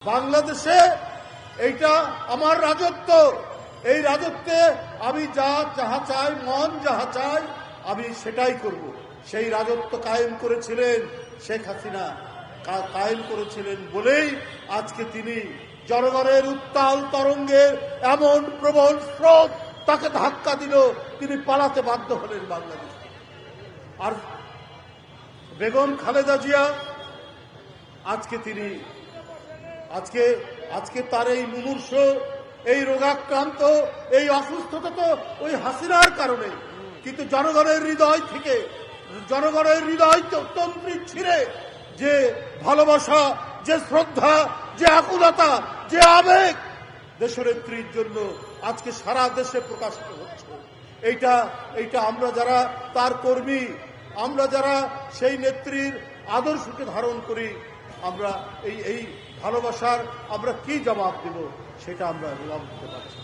বাংলাদেশে এইটা আমার রাজত্ব, এই রাজত্বে আমি যাহা চাই, মন যাহা চাই আমি সেটাই করব। সেই রাজত্ব কায়েম করেছিলেন শেখ হাসিনা, কায়েম করেছিলেন বলেই আজকে তিনি জনগণের উত্তাল তরঙ্গের এমন প্রবল স্রোত তাকে ধাক্কা দিল, তিনি পালাতে বাধ্য হলেন বাংলাদেশ। আর বেগম খালেদা জিয়া আজকে তার এই মুমূর্ষ, এই রোগাক্রান্ত, এই অসুস্থতা তো ওই হাসিনার কারণে, কিন্তু জনগণের হৃদয় থেকে, জনগণের হৃদয় তন্ত্রী ছিঁড়ে যে ভালোবাসা, যে শ্রদ্ধা, যে আকুলতা, যে আবেগ দেশনেত্রীর জন্য আজকে সারা দেশে প্রকাশিত হচ্ছে। এইটা আমরা যারা তার কর্মী, আমরা যারা সেই নেত্রীর আদর্শকে ধারণ করি, আমরা এই ভালোবাসার আমরা কি জবাব দেব সেটা আমরা জবাব দিতে পারছি।